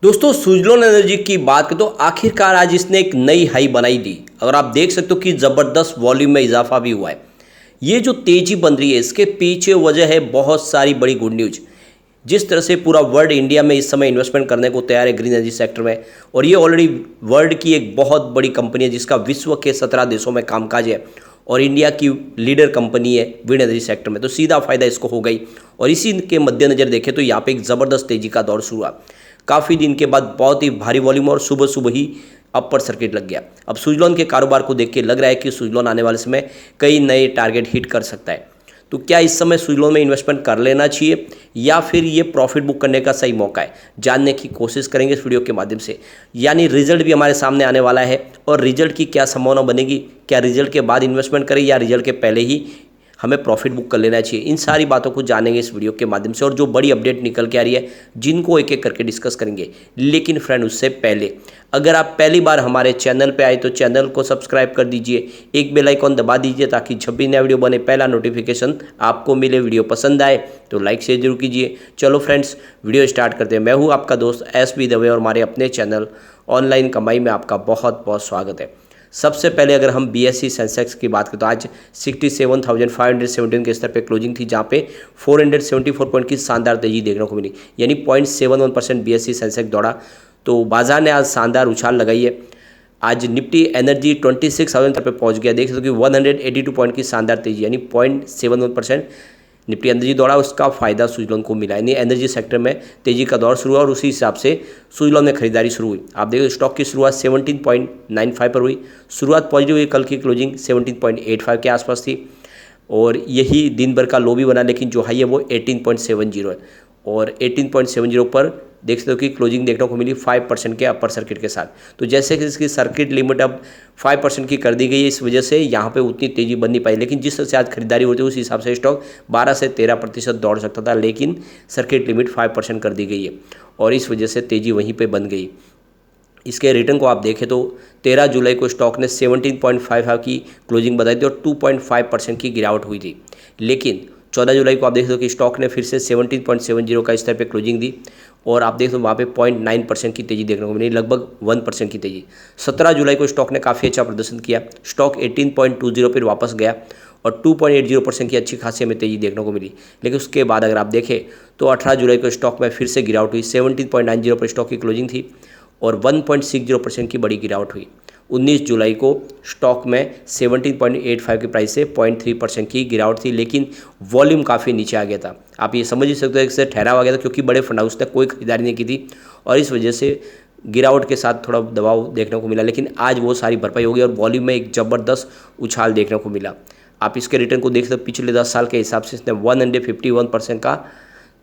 दोस्तों सुजलोन एनर्जी की बात करें तो आखिरकार आज इसने एक नई हाई बनाई दी और आप देख सकते हो कि ज़बरदस्त वॉल्यूम में इजाफा भी हुआ है। ये जो तेज़ी बन रही है इसके पीछे वजह है बहुत सारी बड़ी गुड न्यूज। जिस तरह से पूरा वर्ल्ड इंडिया में इस समय इन्वेस्टमेंट करने को तैयार है ग्रीन एनर्जी सेक्टर में, और ये ऑलरेडी वर्ल्ड की एक बहुत बड़ी कंपनी है जिसका विश्व के 17 देशों में कामकाज है और इंडिया की लीडर कंपनी है विंड एनर्जी सेक्टर में, तो सीधा फायदा इसको हो गई। और इसी के मद्देनजर देखें तो यहाँ पे एक ज़बरदस्त तेज़ी का दौर शुरू हुआ। काफ़ी दिन के बाद बहुत ही भारी वॉल्यूम और सुबह सुबह ही अपर सर्किट लग गया। अब सुजलॉन के कारोबार को देख के लग रहा है कि सुजलॉन आने वाले समय कई नए टारगेट हिट कर सकता है। तो क्या इस समय सुजलॉन में इन्वेस्टमेंट कर लेना चाहिए या फिर ये प्रॉफिट बुक करने का सही मौका है, जानने की कोशिश करेंगे इस वीडियो के माध्यम से। यानी रिजल्ट भी हमारे सामने आने वाला है और रिजल्ट की क्या संभावना बनेगी, क्या रिजल्ट के बाद इन्वेस्टमेंट करें या रिजल्ट के पहले ही हमें प्रॉफिट बुक कर लेना चाहिए, इन सारी बातों को जानेंगे इस वीडियो के माध्यम से। और जो बड़ी अपडेट निकल के आ रही है जिनको एक एक करके डिस्कस करेंगे। लेकिन फ्रेंड उससे पहले अगर आप पहली बार हमारे चैनल पे आए तो चैनल को सब्सक्राइब कर दीजिए, एक बेल आइकॉन दबा दीजिए ताकि जब भी नया वीडियो बने पहला नोटिफिकेशन आपको मिले। वीडियो पसंद आए तो लाइक शेयर जरूर कीजिए। चलो फ्रेंड्स वीडियो स्टार्ट करते हैं। मैं हूँ आपका दोस्त एस.बी. दवे और हमारे अपने चैनल ऑनलाइन कमाई में आपका बहुत बहुत स्वागत है। सबसे पहले अगर हम बीएसई सेंसेक्स की बात करें तो आज 67,517 के स्तर पे क्लोजिंग थी, जहाँ पे 474 पॉइंट की शानदार तेजी देखने को मिली, यानी 0.71% बीएसई सेंसेक्स दौड़ा। तो बाजार ने आज शानदार उछाल लगाई है। आज निफ्टी एनर्जी 26,000 तक पे पहुंच गया। देख सकते हो कि 182 पॉइंट की शानदार तेजी, यानी 0.71% निफ्टी एनर्जी दौड़ा, उसका फायदा सुजलॉन को मिला। यानी एनर्जी सेक्टर में तेजी का दौर शुरू हुआ और उसी हिसाब से सुजलॉन में खरीदारी शुरू हुई। आप देखो स्टॉक की शुरुआत 17.95 पर हुई, शुरुआत पॉजिटिव हुई, कल की क्लोजिंग 17.85 के आसपास थी और यही दिन भर का लो भी बना, लेकिन जो हाई है वो 18.70 है और 18.70 पर देख सकते हो कि क्लोजिंग देखने को मिली 5% के अपर सर्किट के साथ। तो जैसे कि इसकी सर्किट लिमिट अब 5% की कर दी गई है, इस वजह से यहाँ पे उतनी तेजी बन नहीं पाई, लेकिन जिस तरह से आज खरीदारी होती है उस हिसाब से स्टॉक 12 से 13% दौड़ सकता था, लेकिन सर्किट लिमिट 5% कर दी गई है और इस वजह से तेजी वहीं पर बन गई। इसके रिटर्न को आप देखें तो 13 जुलाई को स्टॉक ने 17.55 की क्लोजिंग बताई थी और 2.5% की गिरावट हुई थी, लेकिन 14 जुलाई को आप देख सकते हो कि स्टॉक ने फिर से 17.70 का स्तर पे क्लोजिंग दी और आप देख सकते हो वहाँ पे 0.9% की तेजी देखने को मिली, लगभग 1% की तेजी। 17 जुलाई को स्टॉक ने काफ़ी अच्छा प्रदर्शन किया, स्टॉक 18.20 पर वापस गया और 2.80% की अच्छी खासी हमें तेजी देखने को मिली। लेकिन उसके बाद अगर आप देखें तो 18 जुलाई को स्टॉक में फिर से गिरावट हुई, 17.90 पर स्टॉक की क्लोजिंग थी और 1.60% की बड़ी गिरावट हुई। 19 जुलाई को स्टॉक में 17.85 की प्राइस से 0.3% की गिरावट थी, लेकिन वॉल्यूम काफ़ी नीचे आ गया था। आप ये समझ ही सकते हो इससे ठहराव आ गया था क्योंकि बड़े फंड हाउस ने कोई खरीदारी नहीं की थी और इस वजह से गिरावट के साथ थोड़ा दबाव देखने को मिला, लेकिन आज वो सारी भरपाई हो गई और वॉल्यूम में एक ज़बरदस्त उछाल देखने को मिला। आप इसके रिटर्न को देख सकते हो, पिछले 10 साल के हिसाब से इसने 151% का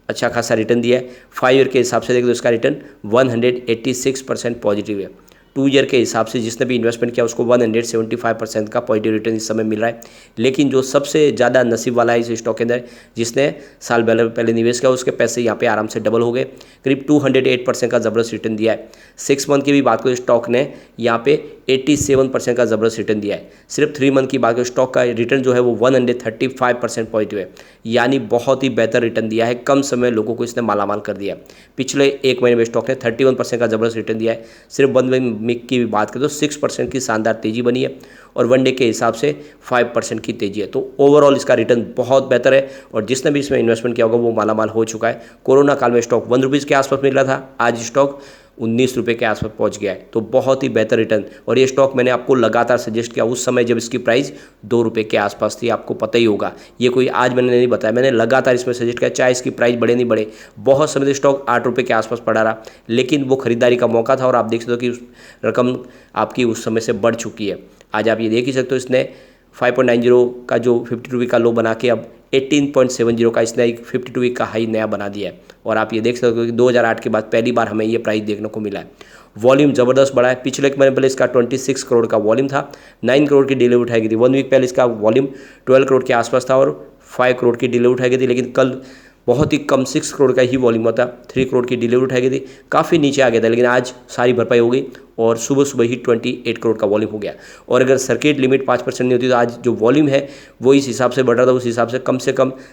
अच्छा खासा रिटर्न दिया है। 5 ईयर के हिसाब से देखें तो इसका रिटर्न 186% पॉजिटिव है। 2 ईयर के हिसाब से जिसने भी इन्वेस्टमेंट किया उसको 175% का पॉजिटिव रिटर्न इस समय मिल रहा है। लेकिन जो सबसे ज़्यादा नसीब वाला है इस स्टॉक के अंदर, जिसने साल पहले निवेश किया उसके पैसे यहाँ पे आराम से डबल हो गए, करीब 208% का ज़बरदस्त रिटर्न दिया है। 6 मंथ की भी बात करें स्टॉक ने यहाँ पे 87% का ज़बरदस्त रिटर्न दिया है। सिर्फ 3 मंथ की बात करें स्टॉक का रिटर्न जो है वो 135% पॉजिटिव है, यानी बहुत ही बेहतर रिटर्न दिया है। कम समय लोगों को इसने मालामाल कर दिया। पिछले 1 महीने में स्टॉक ने 31% का ज़बरदस्त रिटर्न दिया है। सिर्फ 1 वीक की भी बात करें तो 6% की शानदार तेजी बनी है और 1 डे के हिसाब से 5% की तेजी है। तो ओवरऑल इसका रिटर्न बहुत बेहतर है और जिसने भी इसमें इन्वेस्टमेंट किया होगा वो मालामाल हो चुका है। कोरोना काल में स्टॉक 1 रुपीज़ के आसपास मिल रहा था, आज स्टॉक 19 रुपये के आसपास पहुंच गया है। तो बहुत ही बेहतर रिटर्न, और ये स्टॉक मैंने आपको लगातार सजेस्ट किया उस समय जब इसकी प्राइस 2 रुपये के आसपास थी। आपको पता ही होगा, ये कोई आज मैंने नहीं बताया, मैंने लगातार इसमें सजेस्ट किया, चाहे इसकी प्राइस बढ़े नहीं बढ़े। बहुत समय स्टॉक 8 रुपये के आसपास पड़ा रहा, लेकिन वो खरीदारी का मौका था और आप देख सकते हो कि रकम आपकी उस समय से बढ़ चुकी है। आज आप ये देख ही सकते हो इसने 5.90 का जो 52 वीक का लो बना के अब 18.70 का इसने एक 52 वीक का हाई नया बना दिया है। और आप ये देख सकते हो कि 2008 के बाद पहली बार हमें ये प्राइस देखने को मिला है। वॉल्यूम ज़बरदस्त बढ़ा है। पिछले एक महीने पहले इसका 26 करोड़ का वॉल्यूम था, 9 करोड़ की डिलीवरी उठाई गई थी। 1 वीक पहले इसका वॉल्यूम 12 करोड़ के आसपास था और 5 करोड़ की डिलीवरी उठाई गई थी, लेकिन कल बहुत ही कम 6 करोड़ का ही वॉल्यूम होता, 3 करोड़ की डिलीवरी उठाई गई थी, काफ़ी नीचे आ गया था, लेकिन आज सारी भरपाई हो गई और सुबह सुबह ही 28 करोड़ का वॉल्यूम हो गया। और अगर सर्किट लिमिट 5% नहीं होती तो आज जो वॉल्यूम है वो इस हिसाब से बढ़ रहा था, उस हिसाब से कम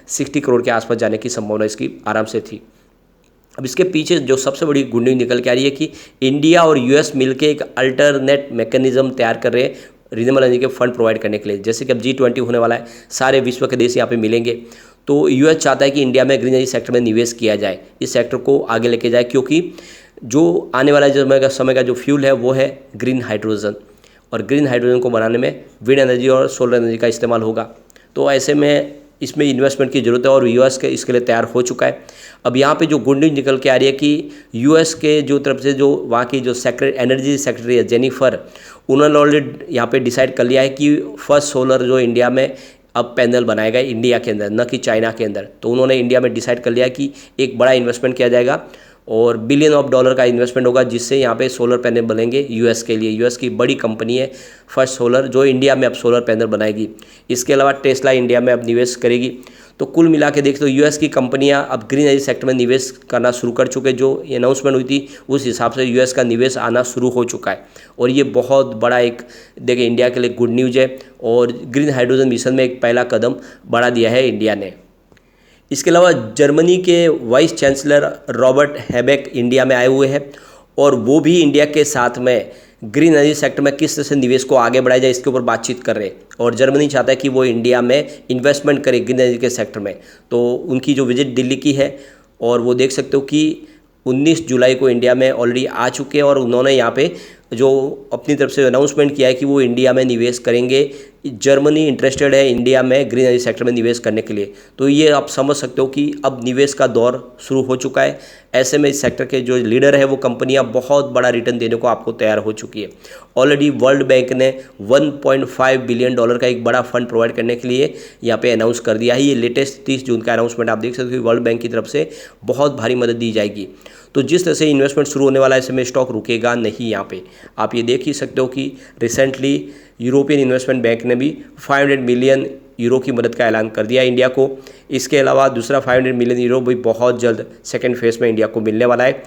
60 करोड़ के आसपास जाने की संभावना इसकी आराम से थी। अब इसके पीछे जो सबसे बड़ी गुड न्यूज़ निकल के आ रही है कि इंडिया और यूएस मिलके एक अल्टरनेट मैकेनिज्म तैयार कर रहे हैं रिन्यूएबल एनर्जी के फंड प्रोवाइड करने के लिए। जैसे कि अब G20 होने वाला है, सारे विश्व के देश यहाँ पे मिलेंगे, तो यूएस चाहता है कि इंडिया में ग्रीन एनर्जी सेक्टर में निवेश किया जाए, इस सेक्टर को आगे लेके जाए, क्योंकि जो आने वाला समय का जो फ्यूल है वो है ग्रीन हाइड्रोजन, और ग्रीन हाइड्रोजन को बनाने में विंड एनर्जी और सोलर एनर्जी का इस्तेमाल होगा। तो ऐसे में इसमें इन्वेस्टमेंट की ज़रूरत है और यूएस के इसके लिए तैयार हो चुका है। अब यहाँ पे जो गुड न्यूज़ निकल के आ रही है कि यूएस के जो तरफ से जो वहाँ की जो एनर्जी सेक्रेटरी है जेनिफर, उन्होंने ऑलरेडी यहाँ पे डिसाइड कर लिया है कि फर्स्ट सोलर जो इंडिया में अब पैनल बनाएगा इंडिया के अंदर, न कि चाइना के अंदर। तो उन्होंने इंडिया में डिसाइड कर लिया कि एक बड़ा इन्वेस्टमेंट किया जाएगा और बिलियन ऑफ डॉलर का इन्वेस्टमेंट होगा, जिससे यहाँ पे सोलर पैनल बनेंगे यूएस के लिए। यूएस की बड़ी कंपनी है फर्स्ट सोलर, जो इंडिया में अब सोलर पैनल बनाएगी। इसके अलावा टेस्ला इंडिया में अब निवेश करेगी। तो कुल मिला के देख तो यूएस की कंपनियां अब ग्रीन एनर्जी सेक्टर में निवेश करना शुरू कर चुके। जो अनाउंसमेंट हुई थी उस हिसाब से यूएस का निवेश आना शुरू हो चुका है, और ये बहुत बड़ा एक देखिए इंडिया के लिए गुड न्यूज़ है, और ग्रीन हाइड्रोजन मिशन में एक पहला कदम बढ़ा दिया है इंडिया ने। इसके अलावा जर्मनी के vice chancellor Robert Habeck India में आए हुए हैं, और वो भी इंडिया के साथ में ग्रीन एनर्जी सेक्टर में किस तरह से निवेश को आगे बढ़ाया जाए इसके ऊपर बातचीत कर रहे हैं। और जर्मनी चाहता है कि वो इंडिया में इन्वेस्टमेंट करे ग्रीन एनर्जी के सेक्टर में। तो उनकी जो विजिट दिल्ली की है, और वो देख सकते हो कि 19 जुलाई को इंडिया में ऑलरेडी आ चुके हैं, और उन्होंने यहाँ पे जो अपनी तरफ से अनाउंसमेंट किया है कि वो इंडिया में निवेश करेंगे। जर्मनी इंटरेस्टेड है इंडिया में ग्रीन एनर्जी सेक्टर में निवेश करने के लिए। तो ये आप समझ सकते हो कि अब निवेश का दौर शुरू हो चुका है। ऐसे में इस सेक्टर के जो लीडर है वो कंपनियां बहुत बड़ा रिटर्न देने को आपको तैयार हो चुकी है। ऑलरेडी वर्ल्ड बैंक ने 1.5 बिलियन डॉलर का एक बड़ा फंड प्रोवाइड करने के लिए यहाँ पे अनाउंस कर दिया है। ये लेटेस्ट 30 जून का अनाउंसमेंट आप देख सकते हो कि वर्ल्ड बैंक की तरफ से बहुत भारी मदद दी जाएगी। तो जिस तरह से इन्वेस्टमेंट शुरू होने वाला है, ऐसे में स्टॉक रुकेगा नहीं। यहाँ पे आप ये देख ही सकते हो कि रिसेंटली यूरोपियन इन्वेस्टमेंट बैंक ने भी 500 मिलियन यूरो की मदद का ऐलान कर दिया इंडिया को। इसके अलावा दूसरा 500 मिलियन यूरो भी बहुत जल्द सेकेंड फेज में इंडिया को मिलने वाला है।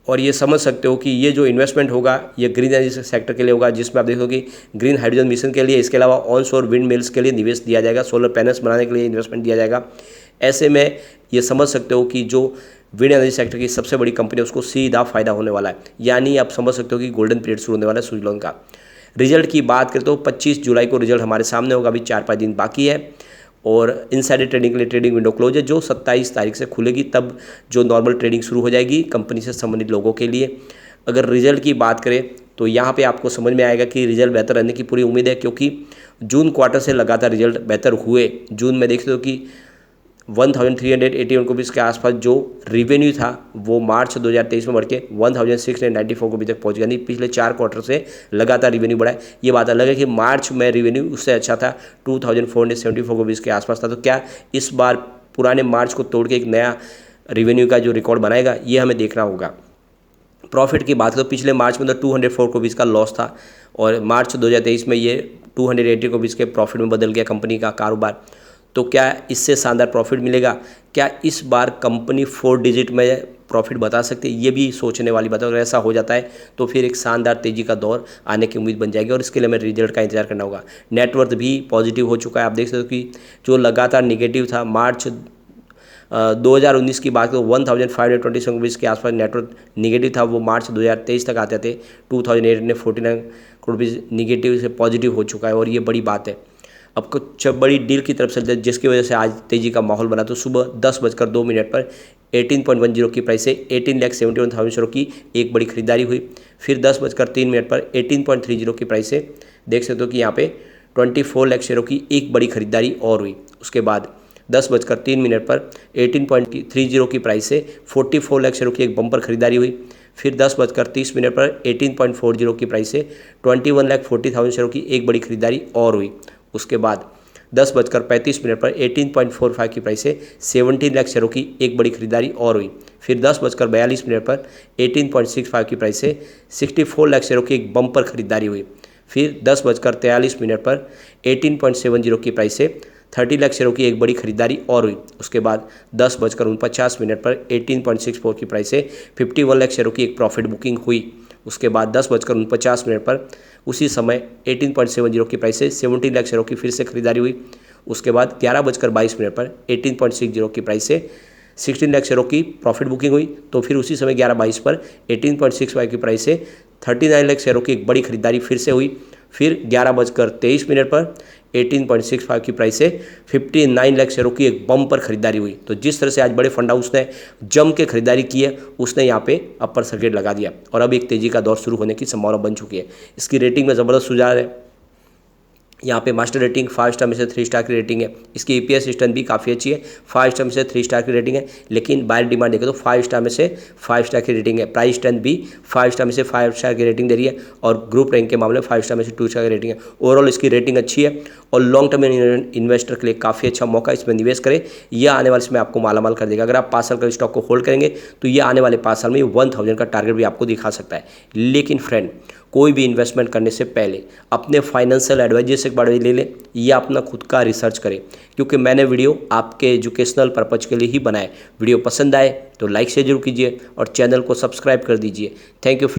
और ये समझ सकते हो कि ये जो इन्वेस्टमेंट होगा ये ग्रीन एनर्जी सेक्टर के लिए होगा, जिसमें आप देखोगे कि ग्रीन हाइड्रोजन मिशन के लिए, इसके अलावा ऑन शोर विंड मिल्स के लिए निवेश दिया जाएगा, सोलर पैनल्स बनाने के लिए इन्वेस्टमेंट दिया जाएगा। ऐसे में ये समझ सकते हो कि जो विंड एनर्जी सेक्टर की सबसे बड़ी कंपनी है उसको सीधा फायदा होने वाला है। यानी आप समझ सकते हो कि गोल्डन पीरियड शुरू होने वाला है सुजलॉन का। रिजल्ट की बात करें तो 25 जुलाई को रिजल्ट हमारे सामने होगा, अभी 4-5 दिन बाकी है। और इनसाइडर ट्रेडिंग के लिए ट्रेडिंग विंडो क्लोज है, जो 27 तारीख से खुलेगी, तब जो नॉर्मल ट्रेडिंग शुरू हो जाएगी कंपनी से संबंधित लोगों के लिए। अगर रिजल्ट की बात करें तो यहाँ पे आपको समझ में आएगा कि रिजल्ट बेहतर रहने की पूरी उम्मीद है, क्योंकि जून क्वार्टर से लगातार रिजल्ट बेहतर हुए। जून में देखते हो कि 1381 रुपीज़ के आसपास जो रिवेन्यू था वो मार्च 2023 में बढ़ के 1694 रुपये तक पहुंच गया। नहीं, पिछले 4 क्वार्टर से लगातार रिवेन्यू बढ़ा है। ये बात अलग है कि मार्च में रिवेन्यू उससे अच्छा था, 2474 रुपीज़ के आसपास था। तो क्या इस बार पुराने मार्च को तोड़ के एक नया रिवेन्यू का जो रिकॉर्ड बनाएगा, ये हमें देखना होगा। प्रॉफिट की बात करें तो पिछले मार्च में तो 204 रुपीज़ का लॉस था, और मार्च 2023 में ये 280 रुपीज़ के प्रॉफिट में बदल गया कंपनी का कारोबार। तो क्या इससे शानदार प्रॉफिट मिलेगा? क्या इस बार कंपनी 4 डिजिट में प्रॉफिट बता सकती है? ये भी सोचने वाली बात है। अगर ऐसा हो जाता है तो फिर एक शानदार तेज़ी का दौर आने की उम्मीद बन जाएगी, और इसके लिए हमें रिजल्ट का इंतजार करना होगा। नेटवर्थ भी पॉजिटिव हो चुका है। आप देख सकते हो कि जो लगातार निगेटिव था, मार्च 2019 की बात करें 1527 रुपीज़ के आसपास नेटवर्थ निगेटिव था, वो मार्च 2023 तक आते थे 2849 रुपीज़ निगेटिव से पॉजिटिव हो चुका है, और ये बड़ी बात है। अब कुछ बड़ी डील की तरफ से, जिसकी वजह से आज तेज़ी का माहौल बना। तो सुबह 10:02 पर 18.10 की प्राइस से 18,71,000 शेयरों की एक बड़ी खरीदारी हुई। फिर 10:03 पर 18.30 की प्राइस से देख सकते हो कि यहाँ पे 24 लाख शेयरों की एक बड़ी खरीदारी और हुई। उसके बाद 10:03 पर 18.30 की प्राइस से 44 लाख शेयरों की एक बम्पर खरीदारी हुई। फिर 10:30 पर 18.40 की प्राइस से 21,40,000 शेयरों की एक बड़ी खरीदारी और हुई। उसके बाद 10:35 पर 18.45 की प्राइस से 17 लाख शेयरों की एक बड़ी खरीदारी और हुई। फिर 10:42 पर 18.65 की प्राइस से 64 लाख शेयरों की एक बम्पर खरीदारी हुई। फिर 10:43 पर 18.70 की प्राइस से 30 लाख शेयरों की एक बड़ी खरीदारी और हुई। उसके बाद 10:49 पर 18.64 की प्राइस से 51 लाख शेयरों की एक प्रॉफिट बुकिंग हुई। उसके बाद 10:49 पर उसी समय 18.70 की प्राइस से 17 लाख शेयरों की फिर से खरीदारी हुई। उसके बाद 11:22 पर 18.60 की प्राइस से 16 लाख शेयरों की प्रॉफिट बुकिंग हुई, तो फिर उसी समय 11/22 पर 18.65 की प्राइस से 39 लाख शेयरों की एक बड़ी खरीदारी फिर से हुई। फिर 11:23 पर 18.65 की प्राइस से 59 लाख शेयरों की एक बम पर खरीदारी हुई। तो जिस तरह से आज बड़े फंड हाउस ने जम के खरीदारी की है, उसने यहाँ पे अपर सर्किट लगा दिया और अब एक तेजी का दौर शुरू होने की संभावना बन चुकी है। इसकी रेटिंग में ज़बरदस्त सुधार है। यहाँ पे मास्टर रेटिंग 5 स्टार में से 3 स्टार की रेटिंग है। इसकी EPS स्ट्रेंथ भी काफ़ी अच्छी है, 5 स्टार में से 3 स्टार की रेटिंग है। लेकिन बायर डिमांड देखें तो 5 स्टार में से 5 स्टार की रेटिंग है। प्राइस स्ट्रेंथ भी 5 स्टार में से 5 स्टार की रेटिंग दे रही है और ग्रुप रैंक के मामले में 5 स्टार में से 2 स्टार की रेटिंग है। ओवरऑल इसकी रेटिंग अच्छी है और लॉन्ग टर्म इन्वेस्टर के लिए काफ़ी अच्छा मौका, इसमें निवेश करें। यह आने वाले समय आपको मालामाल कर देगा। अगर आप 5 साल का स्टॉक को होल्ड करेंगे तो ये आने वाले 5 साल में 1000 का टारगेट भी आपको दिखा सकता है। लेकिन फ्रेंड, कोई भी इन्वेस्टमेंट करने से पहले अपने फाइनेंशियल एडवाइजर से एक बार ले लें या अपना खुद का रिसर्च करें, क्योंकि मैंने वीडियो आपके एजुकेशनल पर्पज़ के लिए ही बनाए। वीडियो पसंद आए तो लाइक शेयर जरूर कीजिए और चैनल को सब्सक्राइब कर दीजिए। Thank you.